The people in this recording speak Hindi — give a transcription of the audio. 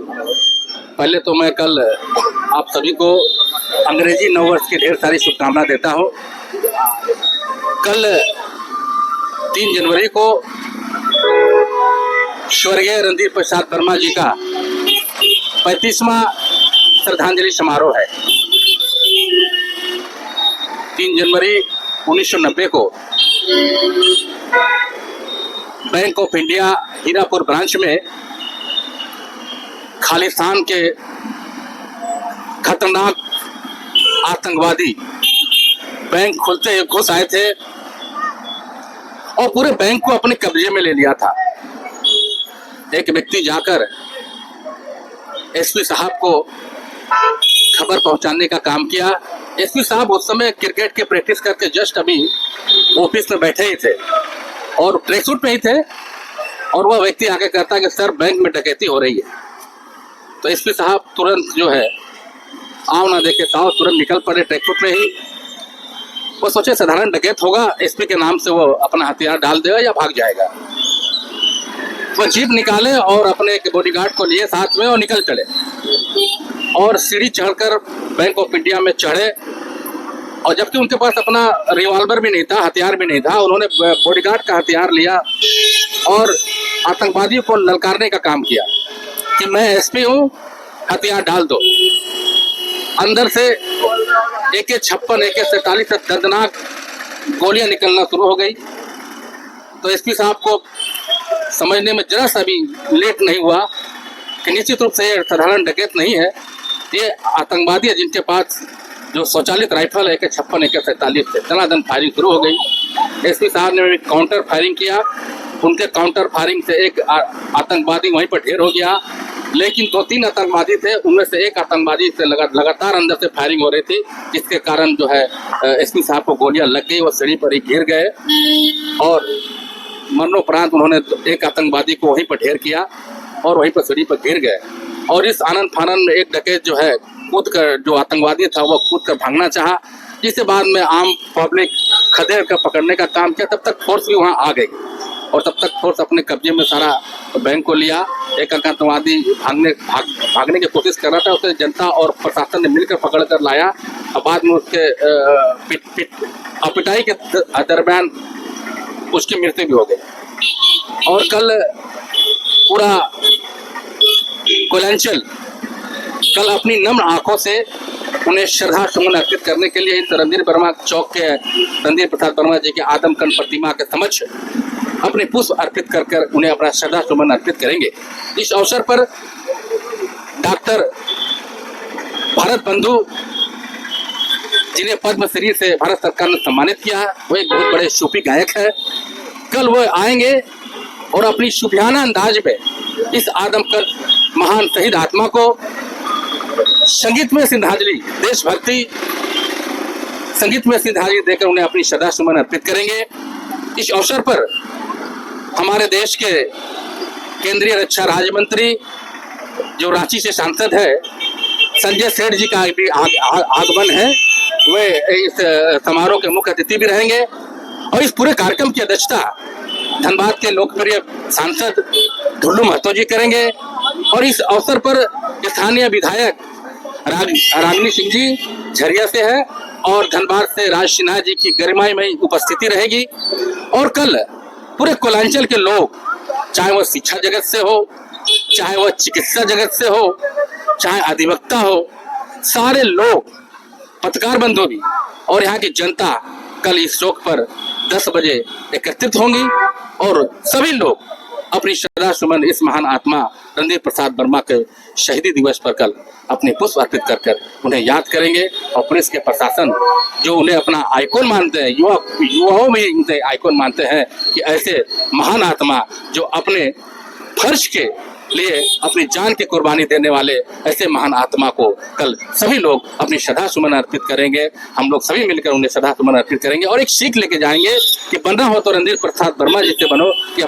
पहले तो मैं कल आप सभी को अंग्रेजी नववर्ष की ढेर सारी शुभकामनाएं देता हूं। कल 3 जनवरी को स्वर्गीय रणदीप प्रसाद वर्मा जी का 35वां श्रद्धांजलि समारोह है। 3 जनवरी 1990 को bank of India Hirapur branch में खालिस्तान के खतरनाक आतंकवादी बैंक खुलते ही घुस आए थे और पूरे बैंक को अपने कब्जे में ले लिया था। एक व्यक्ति जाकर एसपी साहब को खबर पहुंचाने का काम किया। एसपी साहब उस समय क्रिकेट की प्रैक्टिस करके जस्ट अभी ऑफिस में बैठे ही थे और ट्रैक सूट में ही थे और वह व्यक्ति आके कहता है कि सर बैंक में डकैती हो रही है। तो एसपी साहब तुरंत जो है आओ ना देखे ताओ तुरंत निकल पड़े ट्रैक सूट में ही। वो सोचे साधारण डकैत होगा, एसपी के नाम से वो अपना हथियार डाल देगा या भाग जाएगा। वो जीप निकाले और अपने एक बॉडीगार्ड को लिए साथ में और निकल चले और सीढ़ी चढ़कर बैंक ऑफ इंडिया में चढ़े। और जबकि उनके पास अपना रिवॉल्वर भी नहीं था, हथियार भी नहीं था, उन्होंने बॉडीगार्ड का हथियार लिया और आतंकवादियों को ललकारने का काम किया कि मैं एसपी हूँ, हथियार डाल दो। अंदर से AK-56 AK-47 दर्दनाक गोलियां निकलना शुरू हो गई। तो एसपी साहब को समझने में जरा सा भी लेट नहीं हुआ कि निश्चित रूप से ये साधारण डकैत नहीं है, ये आतंकवादी है जिनके पास जो स्वचालित राइफल AK-56 AK-47 से दनादन फायरिंग शुरू हो गई। एसपी साहब ने भी काउंटर फायरिंग किया। उनके काउंटर फायरिंग से एक आतंकवादी वहीं पर ढेर हो गया, लेकिन 2-3 आतंकवादी थे, उनमें से एक आतंकवादी से लगातार अंदर से फायरिंग हो रही थी, जिसके कारण जो है एसपी साहब को गोलियां लग गई। वो सीढ़ी पर ही गिर गए और मरणोपरांत उन्होंने एक आतंकवादी को वहीं पर ढेर किया और वहीं पर सीढ़ी पर गिर गए। और इस आनंद फानन में एक डकैत जो है कूद कर, जो आतंकवादी था वो कूद कर भागना चाहा, जिसके बाद में आम पब्लिक खदेड़ कर पकड़ने का काम किया। तब तक फोर्स भी वहाँ आ गई और तब तक फोर्स अपने कब्जे में सारा बैंक को लिया। एक आतंकवादी भागने की कोशिश कर रहा था, उसे जनता और प्रशासन ने मिलकर पकड़ कर लाया और बाद में उसके पिटाई के दरमियान उसकी मृत्यु भी हो गई। और कल पूरा कोयलांचल कल अपनी नम्र आंखों से उन्हें श्रद्धा सुमन अर्पित करने के लिए इस रणदीप वर्मा चौक के रणदीप प्रसाद वर्मा जी के आदमकन प्रतिमा के समक्ष अपने पुष्प अर्पित कर उन्हें अपना श्रद्धा सुमन अर्पित करेंगे। इस अवसर पर डॉक्टर भारत बंधु जिन्हें पद्मश्री से भारत सरकार ने सम्मानित किया है, वो एक बहुत बड़े सूफी गायक है। कल वो आएंगे और अपनी सूफियाना अंदाज में इस आदमकन महान शहीद आत्मा को संगीत में श्रद्धांजलि, देशभक्ति संगीत में श्रद्धांजलि देकर उन्हें अपनी श्रद्धा सुमन अर्पित करेंगे। इस अवसर पर हमारे देश के केंद्रीय रक्षा राज्य मंत्री जो रांची से सांसद है संजय सेठ जी का भी आगमन है। वे इस समारोह के मुख्य अतिथि भी रहेंगे और इस पूरे कार्यक्रम की अध्यक्षता धनबाद के लोकप्रिय सांसद ढुल्लू महतो जी करेंगे। और इस अवसर पर स्थानीय विधायक रागिनी सिंह जी झरिया से है और धनबाद से राज सिन्हा जी की गरिमामयी उपस्थिति रहेगी। और कल पूरे कोयलांचल के लोग, चाहे वह शिक्षा जगत से हो, चाहे वह चिकित्सा जगत से हो, चाहे अधिवक्ता हो, सारे लोग, पत्रकार बंधु भी और यहाँ की जनता कल इस चौक पर 10 बजे एकत्रित होंगी और सभी लोग अपनी श्रद्धा सुमन इस महान आत्मा रणदीप प्रसाद वर्मा के शहीदी दिवस पर कल अपने पुष्प अर्पित कर उन्हें याद करेंगे। और पुलिस के प्रशासन जो उन्हें अपना आइकॉन मानते हैं, युवाओं में उन्हें आइकॉन मानते हैं कि ऐसे महान आत्मा जो अपने फर्ज के लिए अपनी जान की कुर्बानी देने वाले ऐसे महान आत्मा को कल सभी लोग अपनी श्रद्धा सुमन अर्पित करेंगे। हम लोग सभी मिलकर उन्हें श्रद्धा सुमन अर्पित करेंगे और एक सीख लेके जाएंगे कि बनना हो तो रणदीप प्रसाद वर्मा जी से बनो कि